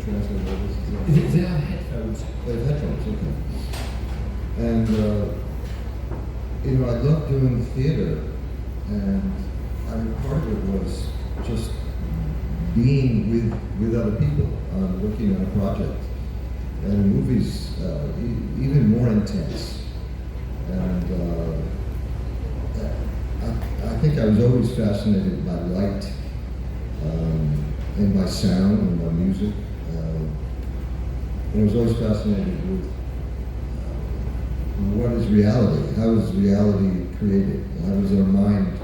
translate what this is? They have headphones. They have headphones, okay. And, I love doing theater, and part of it was just being with other people, working on a project. And movies, even more intense. And I think I was always fascinated by light, and by sound and by music. And I was always fascinated with what is reality? How is reality created? How does our mind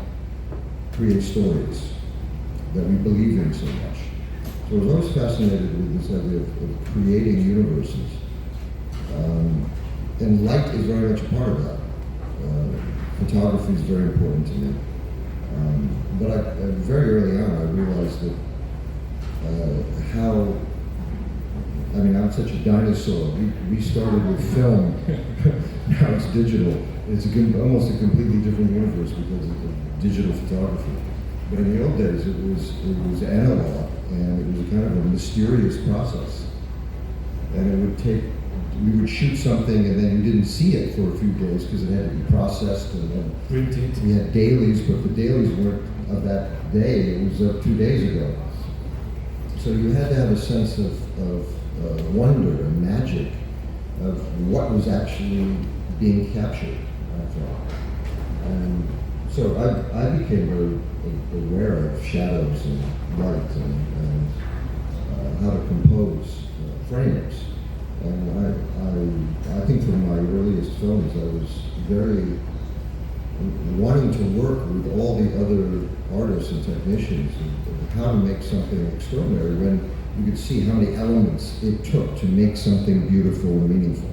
create stories that we believe in so much? So I was always fascinated with this idea of creating universes. And light is very much a part of that. Photography is very important to me. But very early on, I realized that I'm such a dinosaur. We started with film, now it's digital. It's almost a completely different universe because of digital photography. But in the old days, it was analog, and it was a kind of a mysterious process. And we would shoot something, and then you didn't see it for a few days because it had to be processed, and then printed. We had dailies, but the dailies weren't of that day. It was 2 days ago. So you had to have a sense of wonder and magic of what was actually being captured, I thought. And so I became very aware of shadows and light and how to compose frames. And I think from my earliest films, I was very wanting to work with all the other artists and technicians and how to make something extraordinary when you could see how many elements it took to make something beautiful and meaningful.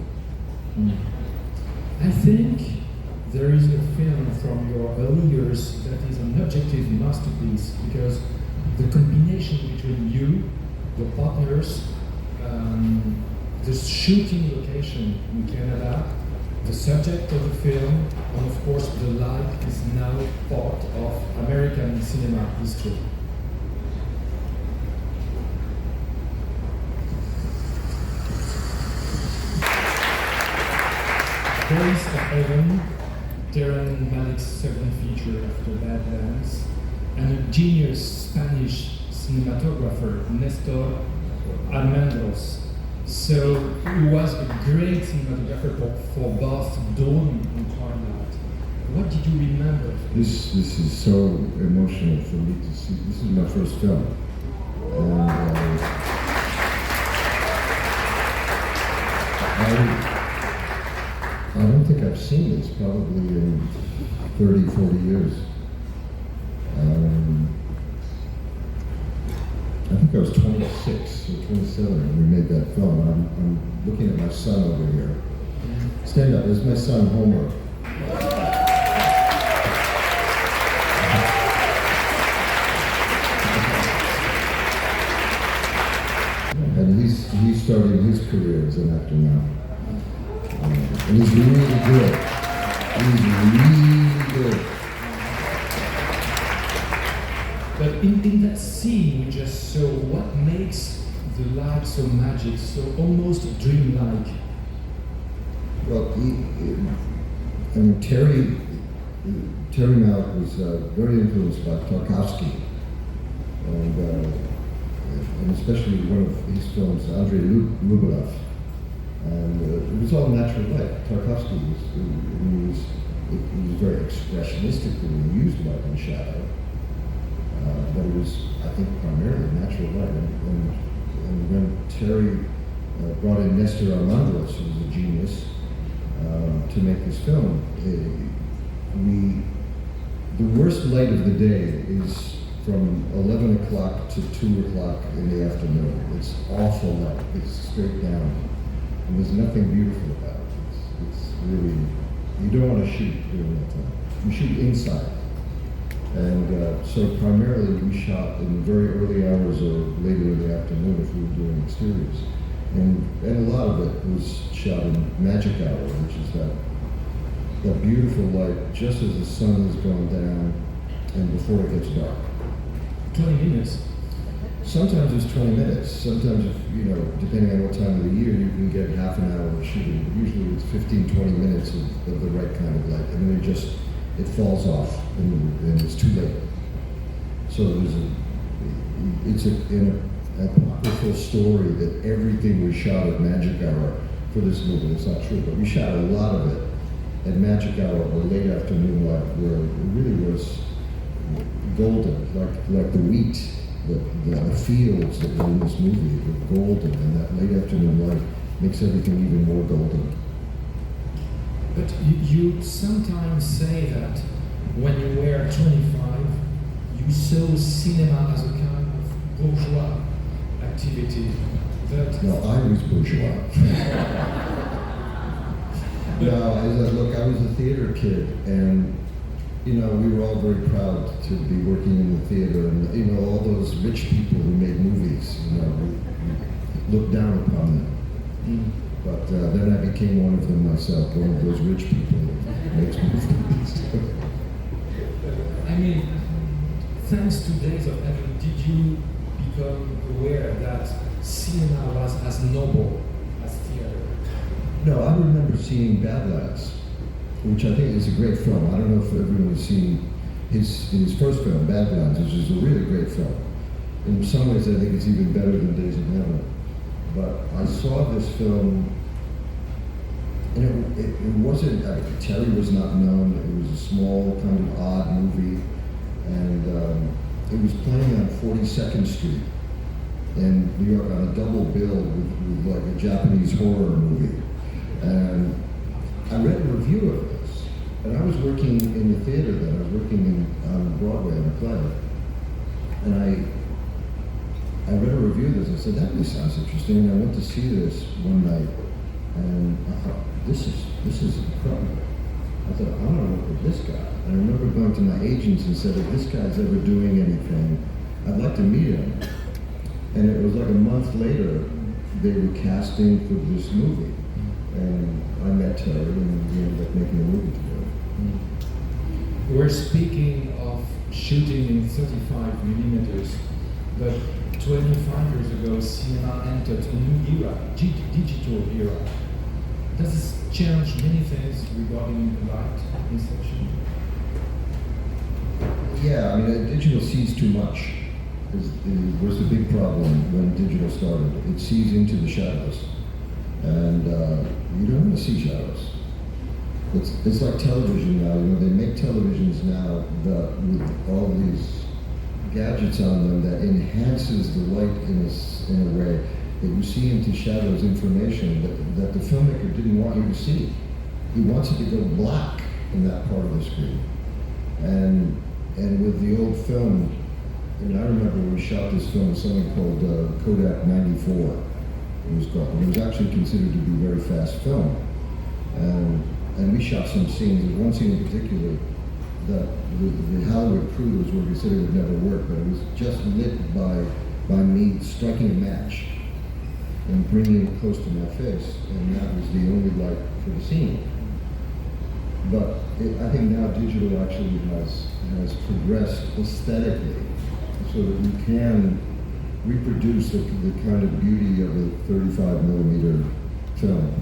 I think there is a film from your early years that is an objective masterpiece because the combination between you, your partners, the shooting location in Canada, the subject of the film, and of course the light is now part of American cinema history. Voice of Heaven, Darren Malik's second feature after Badlands, and a genius Spanish cinematographer, Nestor Almendros. So he was a great cinematographer for both Dawn and Twilight. What did you remember? This is so emotional for me to see. This is my first film. I don't think I've seen this probably in 30, 40 years. I think I was 26 or 27 when we made that film. I'm looking at my son over here. Stand up, this is my son Homer. And he's starting his career as an actor now. And he's really good. He's really good. But in that scene we just saw, what makes the light so magic, so almost dreamlike? Well, Terry Malick was very influenced by Tarkovsky, and especially one of his films, Andrei Rublev. And it was all natural light. Tarkovsky was very expressionistic when he used light and shadow. But it was, I think, primarily natural light. And when Terry brought in Nestor Almendros, who was a genius, to make this film, the worst light of the day is from 11 o'clock to 2 o'clock in the afternoon. It's awful light. It's straight down. And there's nothing beautiful about it. It's really, you don't want to shoot during that time. You shoot inside. And so primarily we shot in the very early hours or later in the afternoon if we were doing exteriors. And a lot of it was shot in magic hour, which is that beautiful light just as the sun is going down and before it gets dark. 20 minutes. sometimes it's 20 minutes. Sometimes, if, depending on what time of the year, you can get half an hour of shooting. But usually it's 15, 20 minutes of the right kind of light. And then it falls off and it's too late. So it's an apocryphal story that everything was shot at magic hour for this movie. It's not true, but we shot a lot of it at magic hour or late afternoon light, where it really was golden, like the wheat, the fields that were in this movie were golden, and that late afternoon light makes everything even more golden. But you sometimes say that when you were 25, you saw cinema as a kind of bourgeois activity. No, I was bourgeois. No, I was a theater kid, and we were all very proud to be working in the theater, and all those rich people who made movies, we looked down upon them. But then I became one of them myself, one of those rich people who makes movies. I mean, thanks to Days of Heaven, did you become aware that cinema was as noble as theater? No, I remember seeing Badlands, which I think is a great film. I don't know if everyone has seen his first film, Badlands, which is a really great film. In some ways, I think it's even better than Days of Heaven. But I saw this film, and it wasn't, Terry was not known. It was a small, kind of odd movie, and it was playing on 42nd Street in New York on a double bill with like a Japanese horror movie. And I read a review of this, and I was working in the theater then. I was working on Broadway on a play, and I read a review of this. I said, that really sounds interesting, and I went to see this one night, and I thought, this is incredible. I thought, I want to work with this guy. And I remember going to my agents and said, if this guy's ever doing anything, I'd like to meet him. And it was like a month later, they were casting for this movie. And I met Terry, and we ended up making a movie together. We're speaking of shooting in 35 millimeters, but 25 years ago, cinema entered a new era, digital era. Does this change many things regarding light inception? Yeah, I mean, digital sees too much. Was the big problem when digital started. It sees into the shadows, and you don't want to see shadows. It's like television now. They make televisions now with all these gadgets on them that enhances the light in a way that you see into shadows information that the filmmaker didn't want you to see. He wants it to go black in that part of the screen. And with the old film, I remember when we shot this film, something called Kodak 94, it was called. And it was actually considered to be a very fast film. And we shot some scenes. There's one scene in particular that the Hollywood crew was working, said it would never work, but it was just lit by me striking a match and bringing it close to my face, and that was the only light for the scene. But I think now digital actually has progressed aesthetically, so that we can reproduce the kind of beauty of a 35 millimeter film.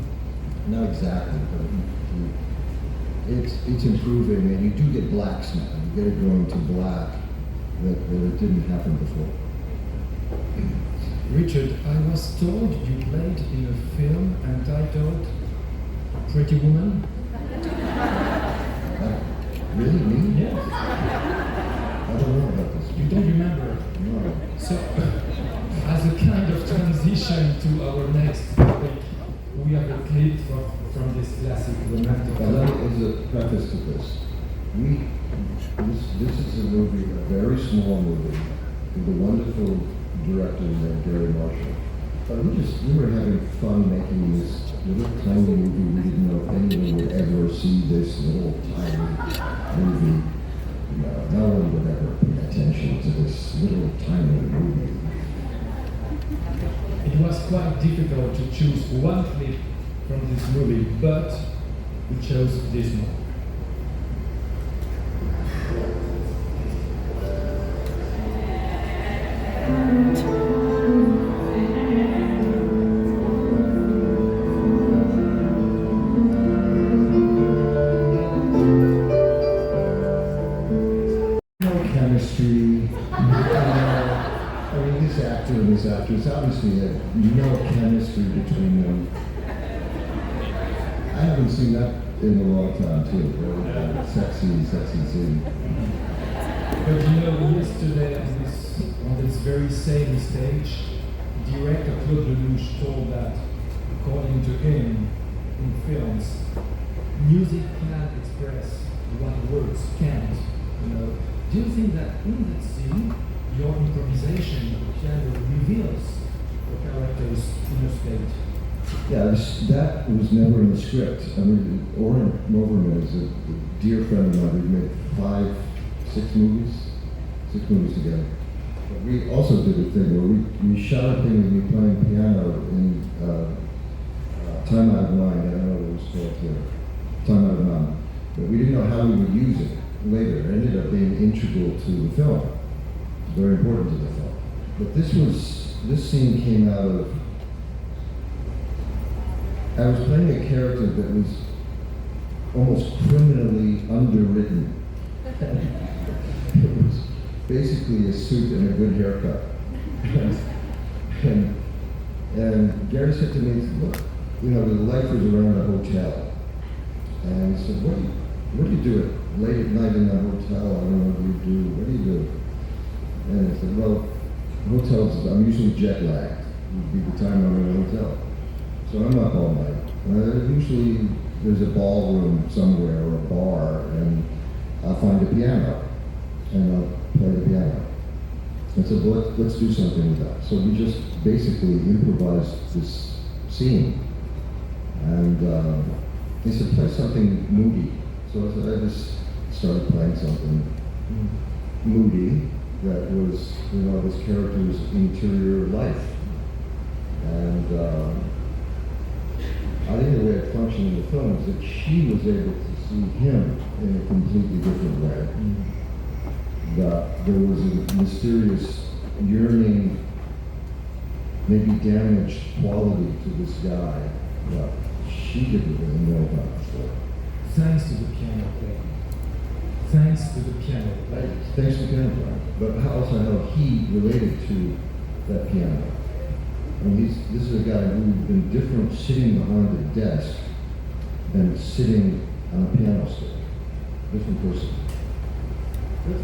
Not exactly, but it's improving, and you do get blacks now. You get it going to black that it didn't happen before. Richard, I was told you played in a film entitled Pretty Woman. Really? Me? Yes. I don't know about this. You don't remember? No. So, as a kind of transition to our next topic, we have a clip from this classic romantic Now, film. as a preface to this, this is a movie, a very small movie, with a wonderful director named Gere. But we were having fun making this little tiny movie. We didn't know if anyone would ever see this little tiny movie. No one would ever pay attention to this little tiny movie. It was quite difficult to choose one clip from this movie, but we chose this one. no chemistry between them. I haven't seen that in a long time too. Really sexy scene. But you know, yesterday on this very same stage, director Claude Lelouch told that, according to him, in films, music can express what words can't. You know, do you think that in that scene, your improvisation of the piano reveals the character's inner state? Yeah, that was never in the script. I mean, Oren Moverman is a dear friend of mine. We've made 6 movies together. But we also did a thing where we shot a thing with me playing piano in Time Out of Mind. I don't know what it was called here. Time Out of Mind. But we didn't know how we would use it later. It ended up being integral to the film. Very important to the film. But this scene came out of, I was playing a character that was almost criminally underwritten. It was basically a suit and a good haircut. and Gere said to me, look, you know, the lifers around a hotel. And he said, what do you do late at night in a hotel? I don't know what do you do. What do you do? And I said, well, hotels, I'm usually jet lagged. It would be the time I'm in a hotel. So I'm up all night. Usually there's a ballroom somewhere or a bar, and I'll find a piano, and I'll play the piano. I said, well, let's do something with that. So we just basically improvised this scene. And he said, play something moody. So I just started playing something moody that was, you know, this character's interior life. And I think the way it functioned in the film is that she was able to see him in a completely different way. That there was a mysterious yearning, maybe damaged quality to this guy that she didn't really know about before. Thanks to the piano playing. Thanks to the piano playing. Thanks to the piano playing. But also how he related to that piano. I mean, this is a guy who'd been different sitting behind a desk than sitting on a piano stool. Different person. But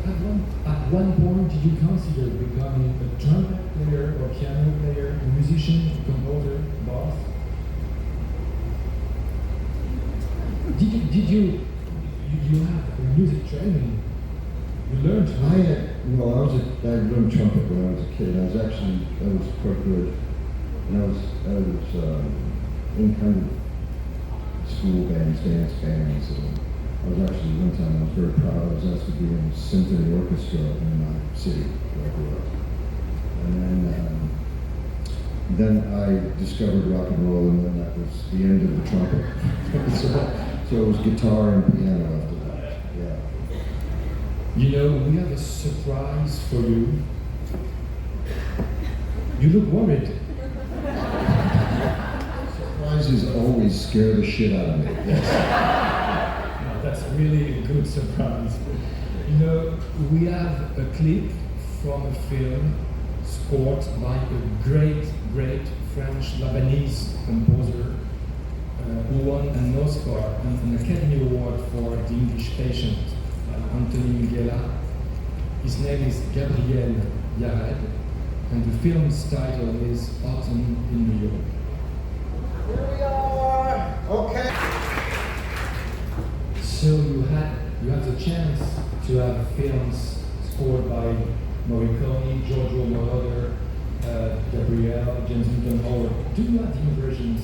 at one point, did you consider becoming a trumpet player or piano player, a musician, a composer, both? Did you have a music training? You learned? I learned trumpet when I was a kid. I was quite good. And I was in kind of school bands, dance bands, and I was actually, one time I was very proud, I was asked to be in a symphony orchestra in my city where I grew up. And then I discovered rock and roll, and then that was the end of the trumpet. so it was guitar and piano after that, yeah. You know, we have a surprise for you. You look worried. Surprises always scare the shit out of me. Yes. No, that's really a good surprise. You know, we have a clip from a film scored by a great French Lebanese composer who won an Oscar and an Academy Award for The English Patient, Anthony Minghella. His name is Gabriel Yared, and the film's title is Autumn in New York. Here we are. Okay. So you have the chance to have films scored by Morricone, Giorgio Moroder, Gabriel, James Newton Howard. Do you have the impression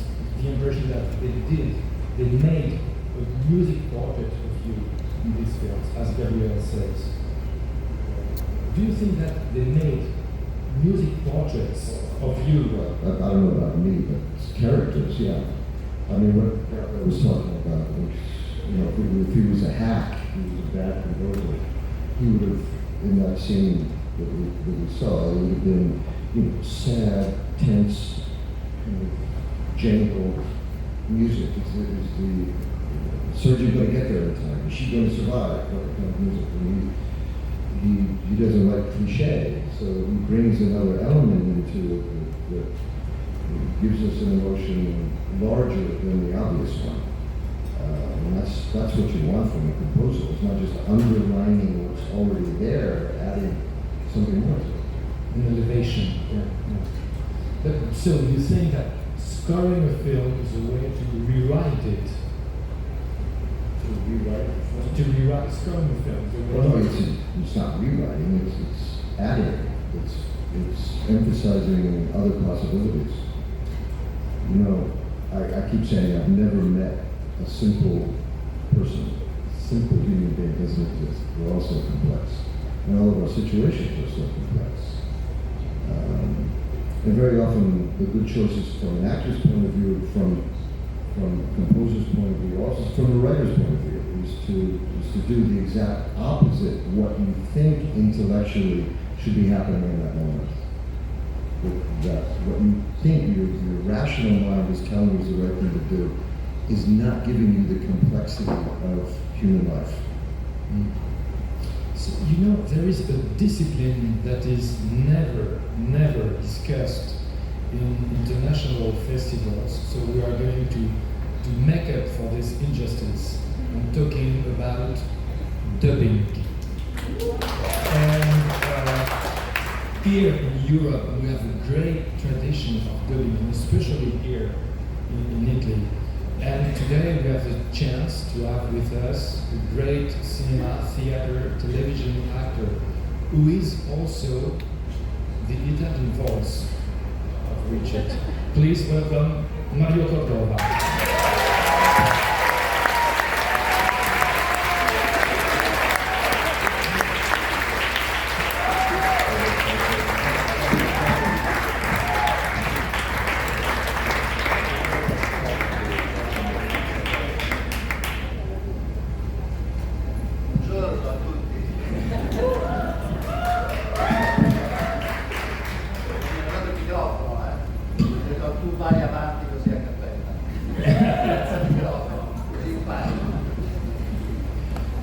that they made a music portrait of you in these films, as Gabriel says? Do you think that they made music portraits of you? I don't know about me, but characters, yeah. I mean, what I was talking about, which, you know, if he was a hack, he was a bad composer, he would have, in that scene that we saw, it would have been, you know, sad, tense, kind of gentle music. Is the surgeon going to get there in time? Is she going to survive? What kind of music? I mean, he doesn't like cliche, so he brings another element into it that gives us an emotion larger than the obvious one. And that's what you want from a composer. It's not just underlining what's already there, adding something more to it. An elevation. Yeah. But so you think that scoring a film is a way to rewrite it? To rewrite scoring a film. Well, no, it's not rewriting. It's adding. It's emphasizing other possibilities. You know, I keep saying I've never met a simple person. Simple human being doesn't exist. We're all so complex. And all of our situations are so complex. And very often the good choices from an actor's point of view, from a composer's point of view, also from the writer's point of view, is to do the exact opposite of what you think intellectually should be happening in that moment. That what you think your rational mind is telling you is the right thing to do is not giving you the complexity of human life. So, you know, there is a discipline that is never discussed in international festivals. So we are going to make up for this injustice. I'm talking about dubbing. And here in Europe, we have a great tradition of dubbing, and especially here in Italy. And today we have the chance to have with us a great cinema, theater, television actor who is also the Italian voice of Richard. Please welcome Mario Cordova.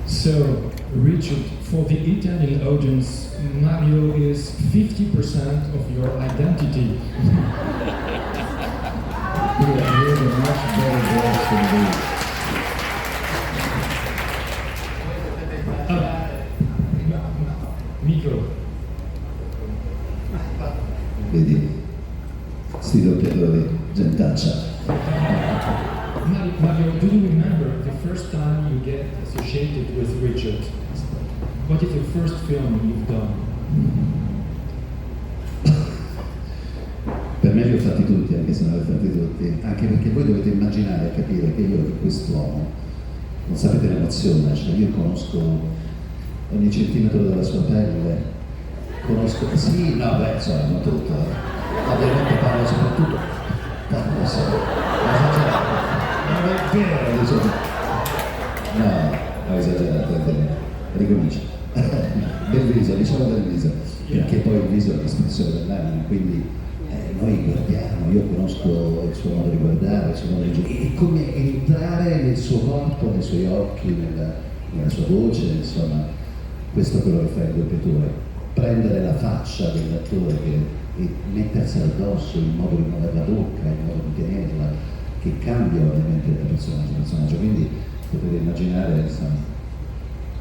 So, Richard, for the Italian audience, Mario is 50% of your identity. You're a much better voice than me. Micro. Vedi, sti doppiatori, gentaccia. Mario, do you remember the first time you get associated with Richard? What is the first film you've done? Per me li ho fatti tutti, anche se non li ho fatti tutti, anche perché voi dovete immaginare e capire che io di quest'uomo, non sapete l'emozione, cioè io conosco ogni centimetro della sua pelle, conosco, sì, no, beh, insomma, non tutto, ovviamente parlo soprattutto, parlo solo, non è vero, diciamo. No, ho esagerato, è vero, ricomincio. Del viso, diciamo del viso, perché poi il viso è l'espressione dell'anima, quindi noi guardiamo, io conosco il suo modo di guardare, il suo modo di giocare, è come entrare nel suo corpo, nei suoi occhi, nella sua voce, insomma, questo è quello che fa il doppiatore, prendere la faccia dell'attore e mettersela addosso, il modo di muovere la bocca, il modo di tenerla, che cambia ovviamente da personaggio a personaggio, quindi potete immaginare, insomma,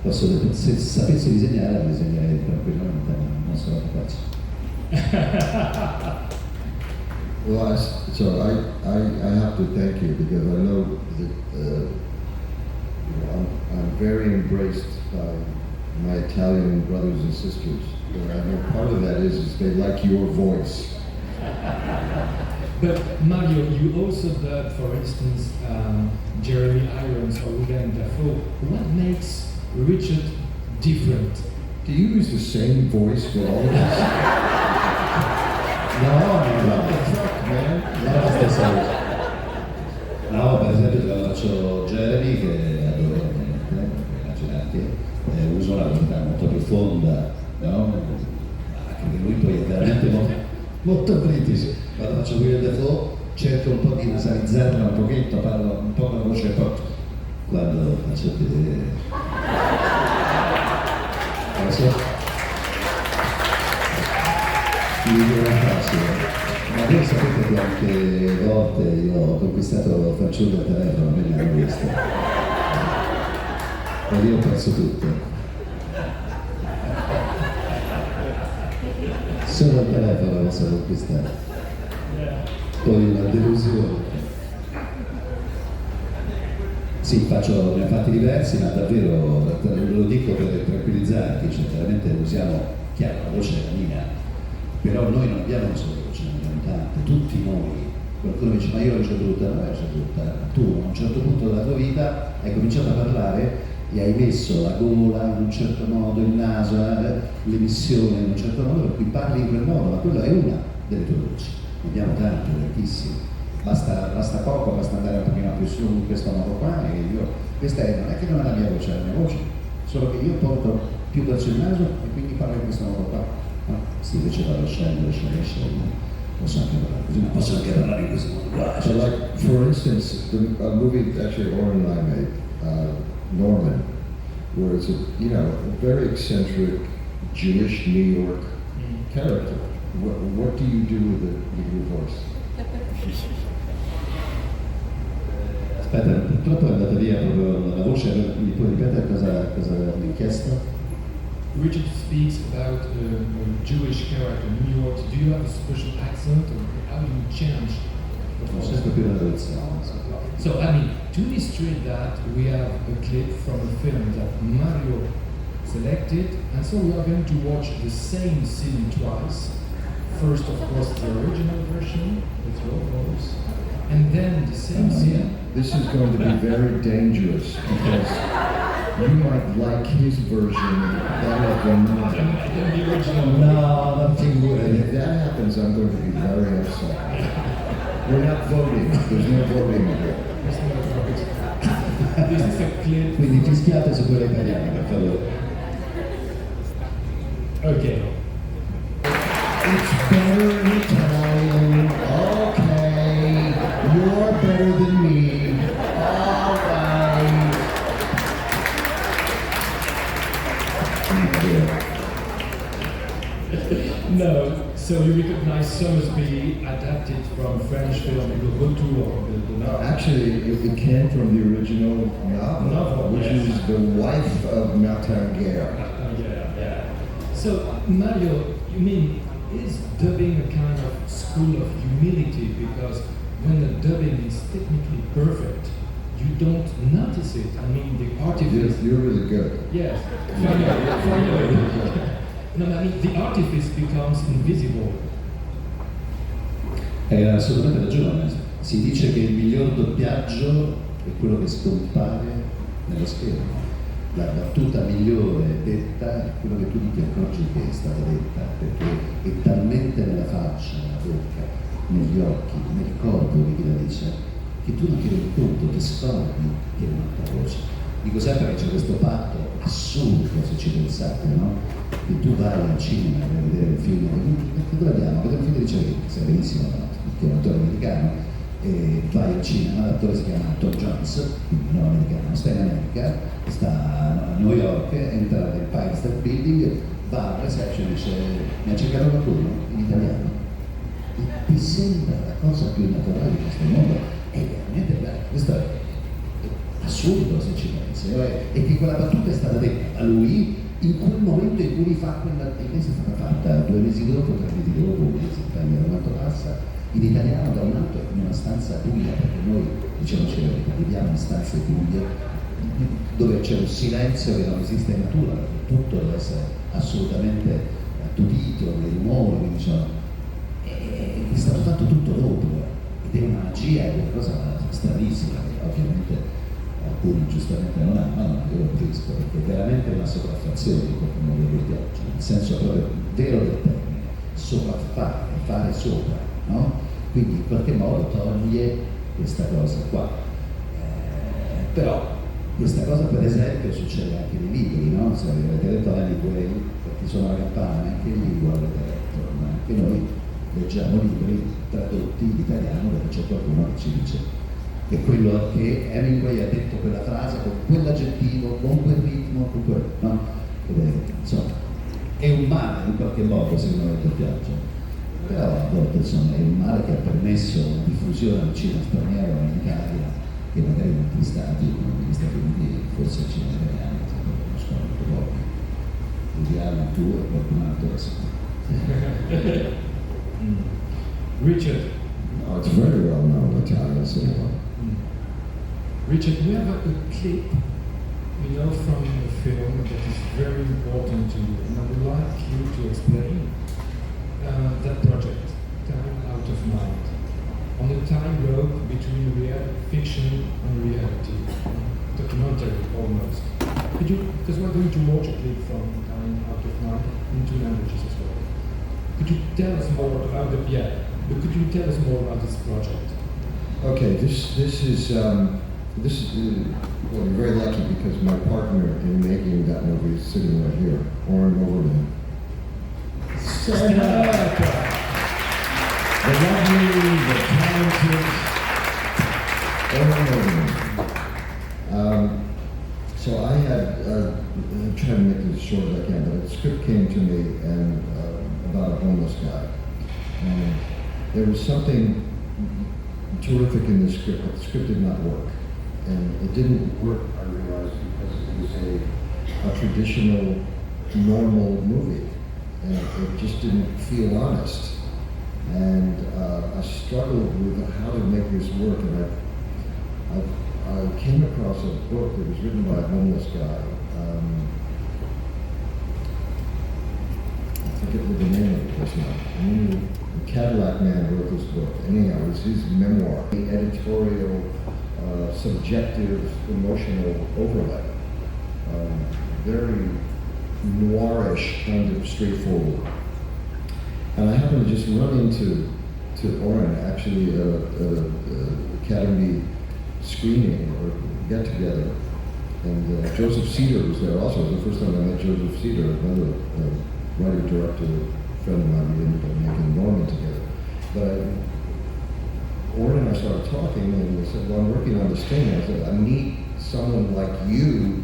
se sapessi disegnare, disegnerei tranquillamente, non sono capace. Well, I have to thank you because I know that I'm very embraced by my Italian brothers and sisters. And I know part of that is they like your voice. But Mario, you also dub, for instance, Jeremy Irons or William Dafoe. What makes Richard different? Do you use the same voice for all of us? No, What the fuck, man? non è la stessa cosa. No, per esempio te la faccio Jeremy, che adoro, immaginarti, uso una qualità molto più fonda, no? Anche lui poi è veramente molto british. Quando faccio William Dafoe cerco un po' di nasalizzarla un pochetto, parlo un po' con la voce pop. Quando faccio lo so, mi viene facile. Ma voi sapete quante volte io ho conquistato fanciulli al telefono, me ne hanno visto. E io ho perso tutto. Solo al telefono posso conquistare. Poi una delusione. Sì, ne ho fatti diversi, ma davvero lo dico per tranquillizzarti, cioè veramente usiamo, chiaro, la voce è la mia, però noi non abbiamo una sola voce, ne abbiamo tante, tutti noi. Qualcuno dice, ma io l'ho ceduta, non l'hai ceduta, tu a un certo punto della tua vita hai cominciato a parlare e hai messo la gola in un certo modo, il naso, l'emissione in un certo modo, per cui parli in quel modo, ma quella è una delle tue voci. Ne abbiamo tante, tantissime. Basta poco, basta andare un pochino più su in questo modo qua e io, questa non è che non è la mia voce, è la mia voce, solo che io porto più verso il naso e quindi parlo in questo modo qua. No? Se invece vado scendere, posso anche parlare così, ma posso anche parlare in questo modo qua. So like, for instance, a movie actually Oren and I made, Norman, where it's a very eccentric Jewish New York character. What do you do with your voice? Aspetta, purtroppo è andata via proprio la voce, mi puoi ripetere cosa mi hai chiesto? Richard speaks about a Jewish character in New York. Do you have a special accent, or how do you change? Non riesco più a traduzione. So, I mean, to illustrate that, we have a clip from a film that Mario selected, and so we are going to watch the same scene twice. First, of course, the original version with your voice, and then the same scene. This is going to be very dangerous because you might like his version better than mine. The original. No, nothing And if good. that happens, I'm going to be very upset. We're not voting. There's no voting here. This is a clip. Quindi fischiate su quella italiana, per favore. Okay. It's better in Italian. Okay. You're better than me. All right. No, so you recognize Somersby adapted from French film Le Retour. Actually, it came from the original novel, which yes. is the wife of Martin Gere. Yeah. So, Mario, you mean, is dubbing a kind of school of humility? Because when the dubbing is technically perfect, you don't notice it. I mean, the artifice... You're really good. Yes, finally. No, I mean, the artifice becomes invisible. Hai assolutamente ragione. Si dice che il miglior doppiaggio è quello che scompare nello schermo. La battuta migliore detta è quello che tu ti accorgi che è stata detta, perché è talmente nella faccia, nella bocca, negli occhi, nel corpo di chi la dice, che tu non ti rendi conto, ti scordi che è un'altra voce. Dico sempre che c'è questo patto assurdo, se ci pensate, no? Che tu vai al cinema a vedere il film, che dove andiamo? Vedere un film di ricerca, sai benissimo, no? Che è un attore americano, e vai al cinema, l'attore si chiama Tom Jones, quindi non americano, sta in America, sta a New York, entra nell'Empire State Building, va al reception e dice mi ha cercato qualcuno in italiano. E ti sembra la cosa più naturale di questo mondo, è veramente bello, questo è assurdo se ci pensi, e che quella battuta è stata detta a lui in quel momento in cui lui fa quella, e questa è stata fatta 2 mesi dopo, 3 mesi dopo, un mese, prende quanto passa, in italiano da un lato in una stanza buia, perché noi, diciamoci la verità, viviamo in stanze buie dove c'è un silenzio che non esiste in natura, perché tutto deve essere assolutamente attutito, dei rumori, quindi è stato fatto tutto dopo, ed è una magia, è una cosa stranissima, che ovviamente alcuni giustamente non hanno, io lo capisco, perché è veramente una sopraffazione di qualche modo di oggi, nel senso proprio vero del termine, sopraffare, fare sopra, no? Quindi in qualche modo toglie questa cosa qua. Però questa cosa per esempio succede anche nei libri, no? Se avete letto Hemingway, perché suona la campana, anche il libro avete letto, ma anche noi leggiamo libri tradotti in italiano perché c'è qualcuno che ci dice che quello che Hemingway ha detto quella frase con quell'aggettivo, con quel ritmo, con quel, no? Insomma, è un male in qualche modo secondo me il doppiaggio. Però a volte insomma è il male che ha permesso una diffusione del cinema straniero in Italia, che magari in altri stati, come negli Stati Uniti, forse il cinema italiano lo conoscono molto pochi. Vediamo tu e qualcun altro che sa. Richard. No, it's very well known Italian cinema. Richard, we have a clip, you know, from a film that is very important to you, and I would like you to explain that project, Time Out of Mind, on the tightrope between fiction and reality, documentary almost. Could you, because we're going to watch a clip from Time Out of Mind in 2 languages as well. Could you tell us more about it? Yeah, but could you tell us more about this project? Okay, this is well, you're very lucky because my partner in making that movie is sitting right here, Oren Overman. The lovely, the talented Oren Overman. So I had, I'm trying to make this as short as I can, but a script came to me and about a homeless guy. And there was something terrific in the script, but the script did not work. And it didn't work, I realized, because it was a traditional, normal movie. And it just didn't feel honest. And I struggled with how to make this work. And I came across a book that was written by a homeless guy. I forget what the name of it was now. The Cadillac Man wrote this book. Anyhow, it was his memoir. The editorial, subjective, emotional overlay. Very noirish, kind of straightforward. And I happened to just run into Oren, actually, at an Academy screening or get-together. And Joseph Sito was there also. It was the first time I met Joseph Sito, another writer-director friend of mine. We ended up making Norman together. But Oren and I started talking, and he said, well, I'm working on this thing. I said, I need someone like you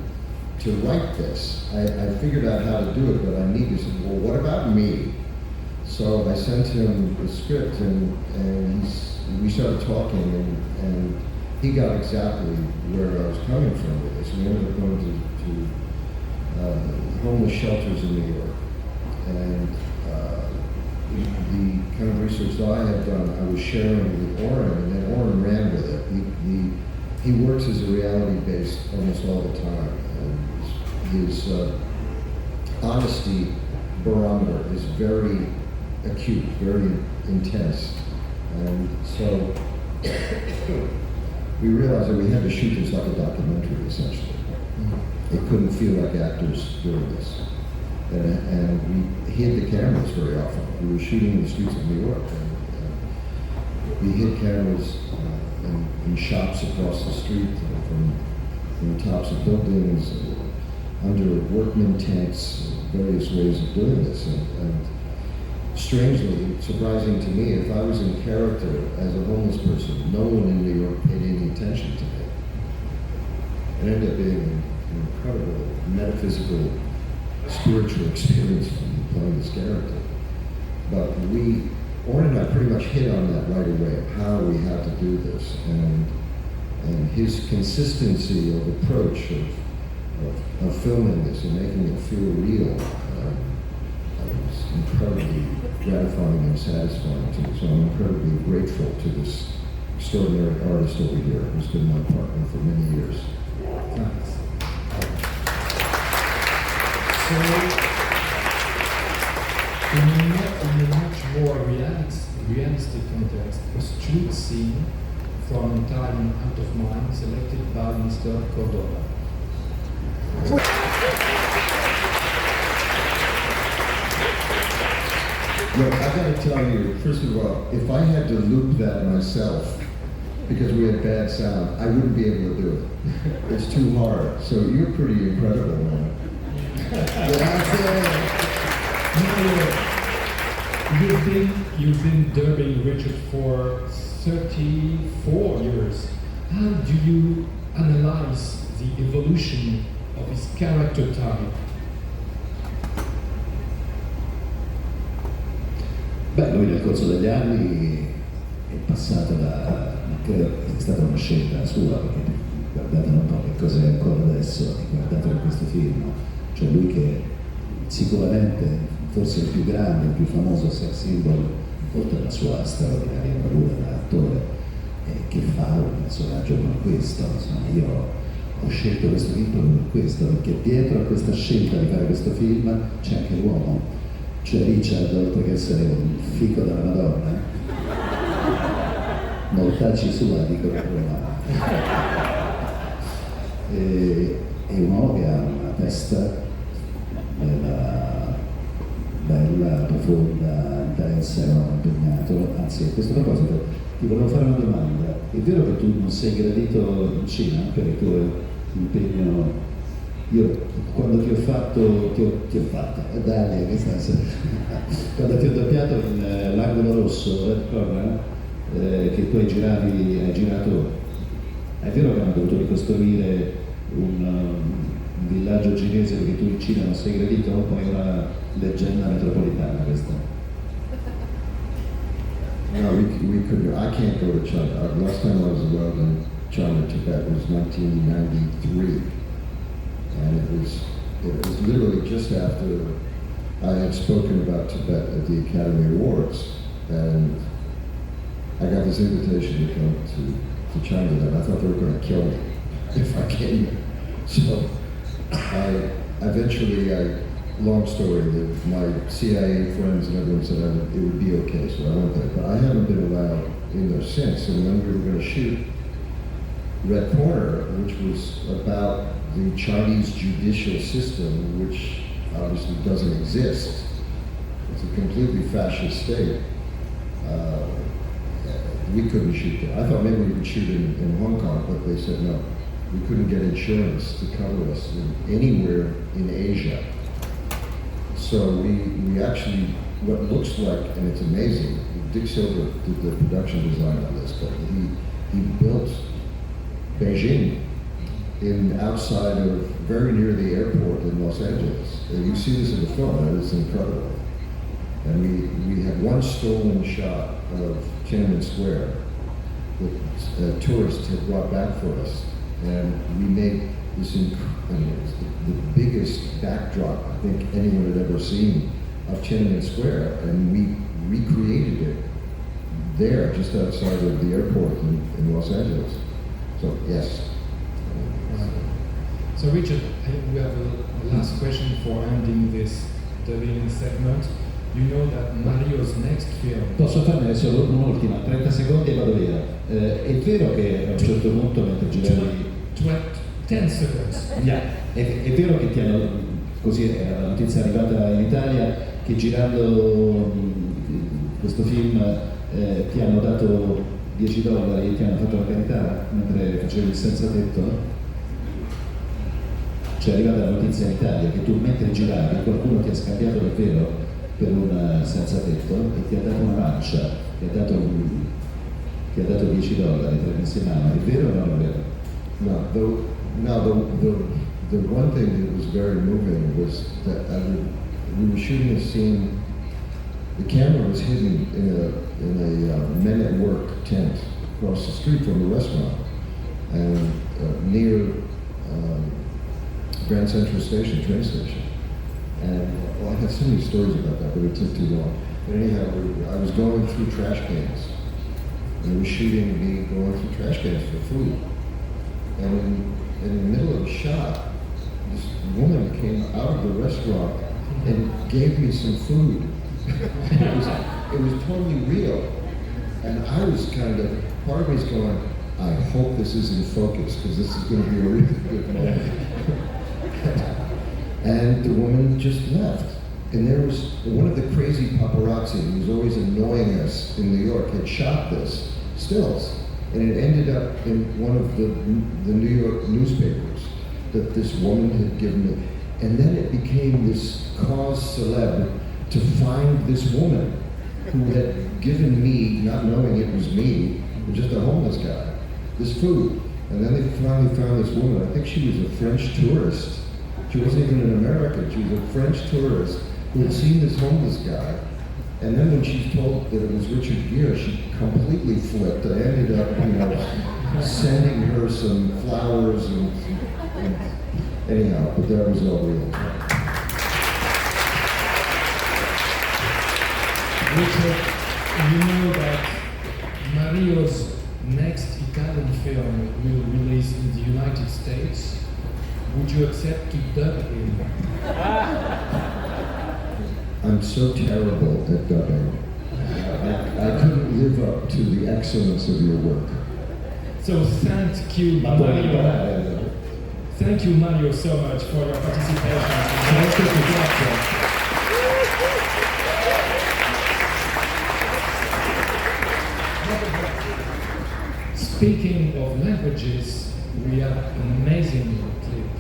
to write this. I figured out how to do it, but I need you. He said, well, what about me? So I sent him the script, and we started talking, and he got exactly where I was coming from with this. We ended up going to homeless shelters in New York. And the kind of research that I had done, I was sharing with Oren, and then Oren ran with it. He works as a reality-based almost all the time. And his honesty barometer is very acute, very intense. And so we realized that we had to shoot this like a documentary, essentially. It couldn't feel like actors doing this. And we hid the cameras very often. We were shooting in the streets of New York. And we hid cameras in shops across the street, from the tops of buildings, under workman tents, various ways of doing this. And strangely, surprising to me, if I was in character as a homeless person, no one in New York paid any attention to me. It ended up being an incredible metaphysical, spiritual experience for me playing this character. But Oren and I pretty much hit on that right away of how we had to do this, and his consistency of approach of filming this and making it feel real was incredibly gratifying and satisfying to me. So I'm incredibly grateful to this extraordinary artist over here who's been my partner for many years. Thanks. So, in a much more realistic context, a street scene from Time Out of Mind selected by Mr. Cordova. Look, I gotta tell you, first of all, if I had to loop that myself, because we had bad sound, I wouldn't be able to do it. It's too hard. So you're pretty incredible, man. You've been dubbing Richard for 34 years. How do you analyze the evolution of his character type? Beh, lui nel corso degli anni è passato da, credo che è stata una scelta sua, perché guardate un po' che cos'è ancora adesso, guardate questo film, cioè lui che sicuramente forse il più grande, il più famoso sex symbol, oltre alla sua straordinaria bravura da attore, che fa un personaggio come questo. Insomma, io ho scelto questo film proprio per questo, perché dietro a questa scelta di fare questo film c'è anche l'uomo, cioè Richard, oltre che essere un fico della Madonna, mortacci sua, dico che è un uomo che ha una testa bella, profonda, intensa, impegnato. Anzi, a questo proposito ti volevo fare una domanda. È vero che tu non sei gradito in Cina per il tuo impegno? Io quando ti ho fatto, dai, che senso? Quando ti ho doppiato in l'angolo rosso, Red Corner, che tu hai girato, è vero che hanno dovuto ricostruire un villaggio cinese perché tu in Cina non sei gradito? O poi una leggenda metropolitana questa? No, we could. I can't go to China. Last time I was allowed in China, Tibet was 1993, and it was literally just after I had spoken about Tibet at the Academy Awards, and I got this invitation to come to China. And I thought they were going to kill me if I came here. So long story, my CIA friends and everyone said it would be okay, so I went there. But I haven't been allowed in there since. And when we were going to shoot Red Corner, which was about the Chinese judicial system, which obviously doesn't exist, it's a completely fascist state, we couldn't shoot there. I thought maybe we could shoot in Hong Kong, but they said no. We couldn't get insurance to cover us anywhere in Asia. So we actually, what looks like, and it's amazing, Dick Silver did the production design on this, but he built Beijing outside of, very near the airport in Los Angeles. And you see this in the film, and it's incredible. And we had one stolen shot of Tiananmen Square that tourists had brought back for us. And we made this the biggest backdrop I think anyone had ever seen of Tiananmen Square, and we recreated it there, just outside of the airport in Los Angeles. So yes. So Richard, we have a last question for ending this dubbing segment. You know that Mario's next film. Posso farne solo un'ultima, 30 secondi e vado via. È vero che a un certo punto mentre giravi 10 seconds. Yeah. È vero che ti hanno, così era la notizia arrivata in Italia, che girando questo film ti hanno dato $10 e ti hanno fatto la carità mentre facevi il senza tetto? Cioè è arrivata la notizia in Italia che tu mentre giravi qualcuno ti ha scambiato davvero per un senza tetto e ti ha dato una mancia, ti ha dato $10, 3 mesi in mano. È vero o non è vero? No, the one thing that was very moving was that we were shooting a scene. The camera was hidden in a men at work tent across the street from the restaurant, and near Grand Central Station, train station. And I have so many stories about that, but it took too long. But anyhow, I was going through trash cans, and it was shooting me going through trash cans for food. And in the middle of a shot, this woman came out of the restaurant and gave me some food. it was totally real. And I was part of me is going, I hope this is in focus, because this is going to be a really good moment. And the woman just left. And there was one of the crazy paparazzi who was always annoying us in New York had shot this stills. And it ended up in one of the New York newspapers that this woman had given me. And then it became this cause célèbre to find this woman who had given me, not knowing it was me, but just a homeless guy, this food. And then they finally found this woman. I think she was a French tourist. She wasn't even an American. She was a French tourist who had seen this homeless guy And then when she's told that it was Richard Gere, she completely flipped. I ended up, sending her some flowers and anyhow, but that was all real. Richard, you know that Mario's next Italian film will release in the United States. Would you accept to dub him? I'm so terrible at dubbing. I couldn't live up to the excellence of your work. So thank you, Mario. Thank you, Mario, so much for your participation. Speaking of languages, we have an amazing clip.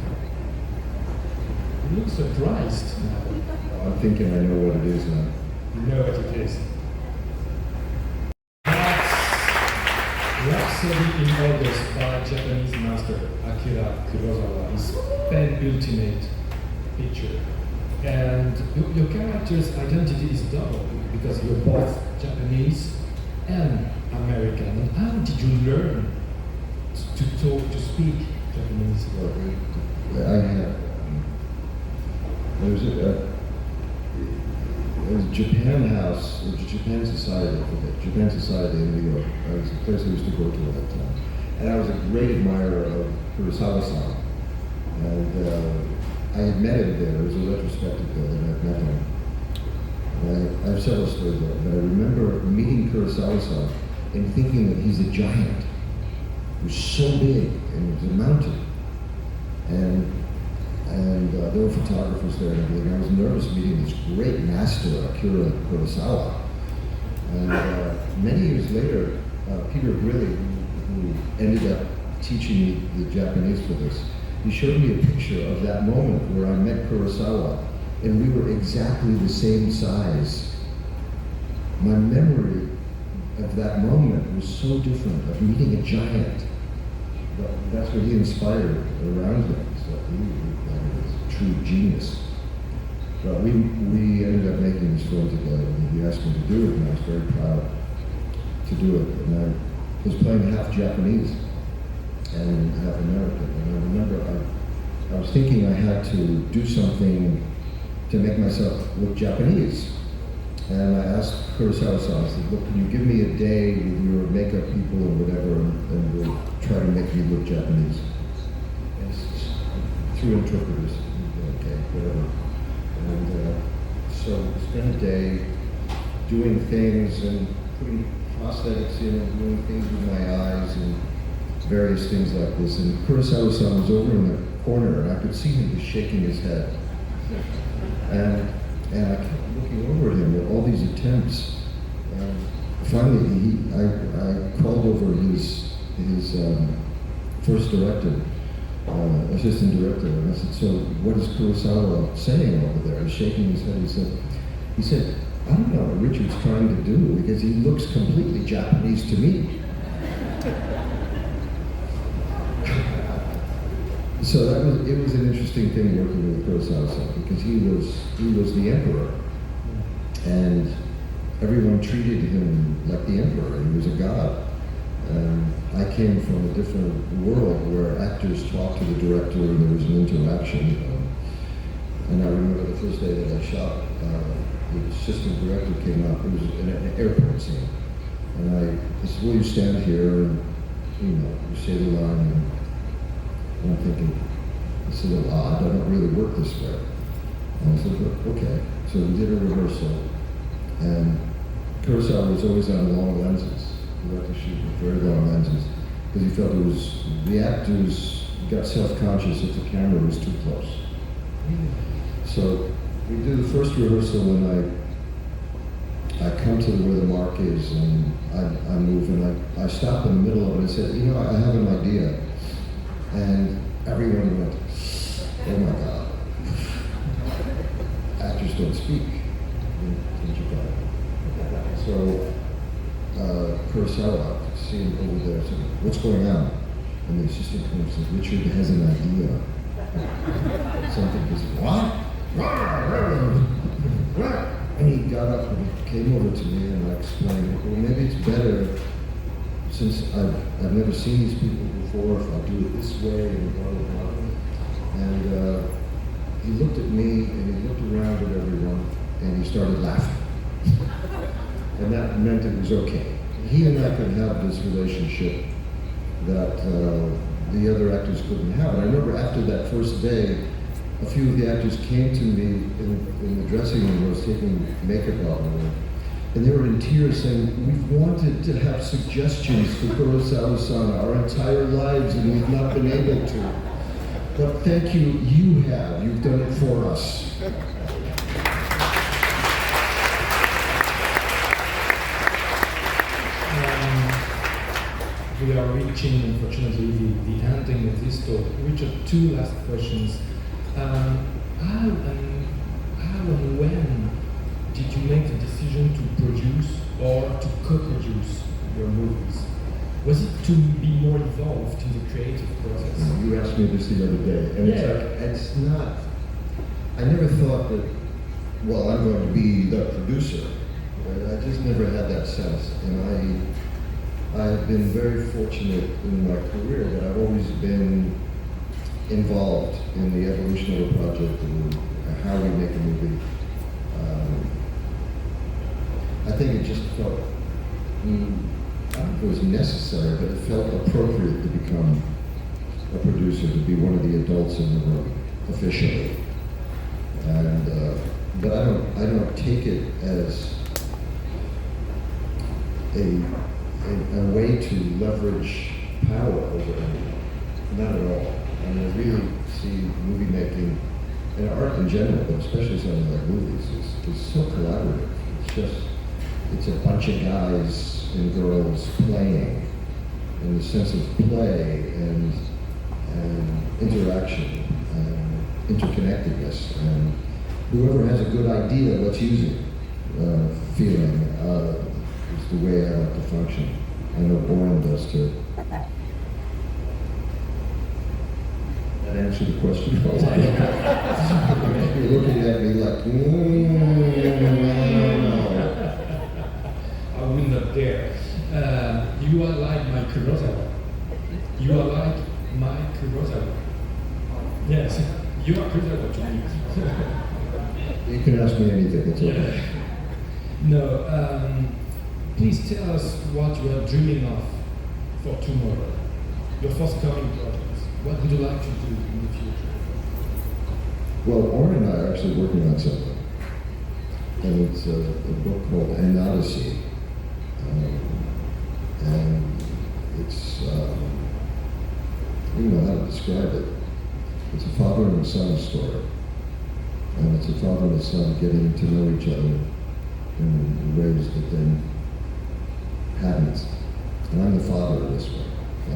You look surprised now. I'm thinking I know what it is now. You know what it is. Rhapsody in August by Japanese master Akira Kurosawa is penultimate picture. And your character's identity is double because you're both Japanese and American. And how did you learn to talk, to speak Japanese? I had. There was a Japan house, it was a Japan Society in New York. It was a place I used to go to all the time. And I was a great admirer of Kurosawa-san. And I had met him there. There was a retrospective there that I'd met him. And I have several stories of it, but I remember meeting Kurosawa-san and thinking that he's a giant. He was so big, and he was a mountain. And there were photographers there and everything. I was nervous meeting this great master, Akira Kurosawa. And many years later, Peter Grilli, who ended up teaching me the Japanese for this, he showed me a picture of that moment where I met Kurosawa, and we were exactly the same size. My memory of that moment was so different, of meeting a giant. But that's what he inspired around him. So he was a true genius. But we ended up making this film together, and he asked me to do it, and I was very proud to do it. And I was playing half Japanese and half American. And I remember I was thinking I had to do something to make myself look Japanese. And I asked Kurosawa-san, I said, look, can you give me a day with your makeup people or whatever, and we'll try to make me look Japanese. And through interpreters, okay, whatever. And so spent a day doing things and putting prosthetics in and doing things with my eyes and various things like this. And Kurosawa-san was over in the corner, and I could see him just shaking his head. And I kept looking over at him with all these attempts. And finally, I called over his first director, assistant director, and I said, so what is Kurosawa saying over there? He's shaking his head. He said, I don't know what Richard's trying to do because he looks completely Japanese to me. So it was an interesting thing working with Kurosawa because he was the emperor, and everyone treated him like the emperor. He was a god. I came from a different world where actors talked to the director and there was an interaction. And I remember the first day that I shot, the assistant director came up. It was an airport scene, and I said, "Will you stand here and you say the line?" And I'm thinking, it's a little odd, I don't really work this way. And I said, okay. So we did a rehearsal, and Kurosawa was always on long lenses. He liked to shoot with very long lenses, because he felt the actors got self-conscious if the camera was too close. So we do the first rehearsal, and I come to where the mark is, and I move, and I stop in the middle of it and said, I have an idea. And everyone went, oh my God. Actors don't speak in Japan. So Kurosawa, see him over there, said, what's going on? And the assistant comes and says, Richard has an idea. Something, he said, what? And he got up and came over to me, and I explained, well, maybe it's better, since I've never seen these people before, if I do it this way, and blah, blah, blah. And he looked at me, and he looked around at everyone, and he started laughing. And that meant it was okay. He and I could have this relationship that the other actors couldn't have. And I remember after that first day, a few of the actors came to me in the dressing room. I was taking makeup off of them, and they were in tears saying, we've wanted to have suggestions for Kurosawa-san our entire lives, and we've not been able to. But thank you, you have. You've done it for us. We are reaching, unfortunately, the ending of this talk. Richard, two last questions. How and when did you make the decision to produce or to co-produce your movies? Was it to be more involved in the creative process? You asked me this the other day, and it's not, I never thought that, well, I'm going to be the producer. I just never had that sense, and I've been very fortunate in my career that I've always been involved in the evolution of a project and how we make a movie. I think it just felt, I don't know if it was necessary, but it felt appropriate to become a producer, to be one of the adults in the room, officially. And, but I don't take it as a way to leverage power over anyone. Not at all. I mean, I really see movie making and art in general, but especially something like movies, is so collaborative. It's a bunch of guys and girls playing, and the sense of play and interaction and interconnectedness, and whoever has a good idea, let's use it, feeling is the way I like to function. I know Oren does too. That answered the question. You're looking at me like, I will not dare. You are like my Kurosawa. You are like my Kurosawa. Yes, you are Kurosawa to me. You can ask me anything, it's okay. No, please tell us what you are dreaming of for tomorrow, your forthcoming projects. What would you like to do in the future? Well, Oren and I are actually working on something, and it's a book called An Odyssey, and it's, I don't know how to describe it. It's a father and a son story, and it's a father and a son getting to know each other in ways that they hadn't. And I'm the father of this one.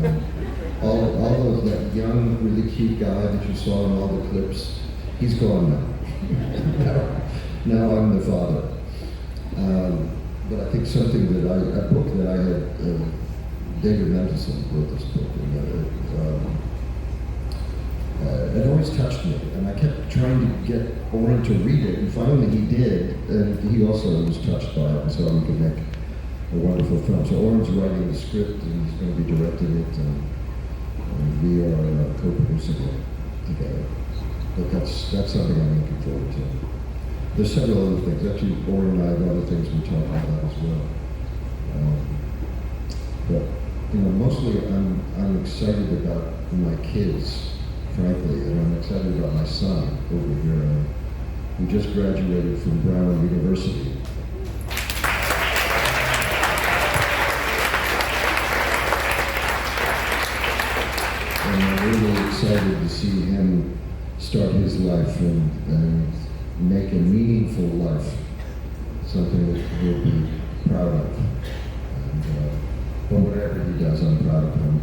And all of that young, really cute guy that you saw in all the clips, he's gone now. Now I'm the father. But I think something that a book that I had, David Mendelsohn wrote this book, and it always touched me. And I kept trying to get Oren to read it, and finally he did, and he also was touched by it, and so we could make a wonderful film. So Oren's writing the script, and he's going to be directing it, and we are co-producing it together. But that's something I'm looking forward to. There's several other things. Actually, Oren and I have other things we're talking about as well. But mostly I'm excited about my kids, frankly, and I'm excited about my son over here, who just graduated from Brown University. And I'm really excited to see him start his life and make a meaningful life, something that he'll be proud of. And, but whatever he does, I'm proud of him.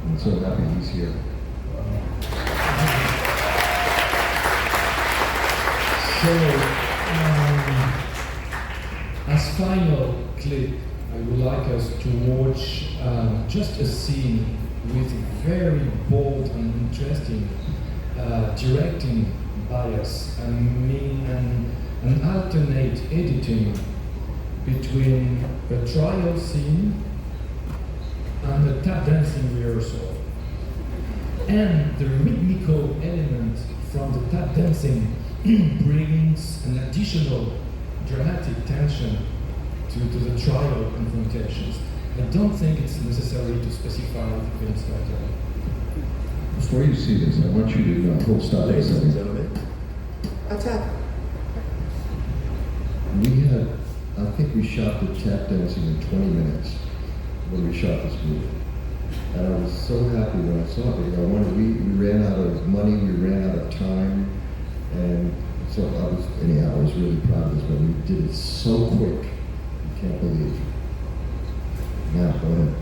I'm so happy he's here. So, as final clip, I would like us to watch just a scene with very bold and interesting directing by us. And an alternate editing between a trial scene and a tap dancing rehearsal. And the rhythmical element from the tap dancing brings an additional dramatic tension to the trial confrontations. I don't think it's necessary to specify the film's title. Before you see this, I want you to know, hold stop for a second. Attack. We had, I think we shot the tap dancing in 20 minutes when we shot this movie. And I was so happy when I saw it because we ran out of money, we ran out of time, and so I was really proud of this, but we did it so quick, you can't believe. Now, go ahead.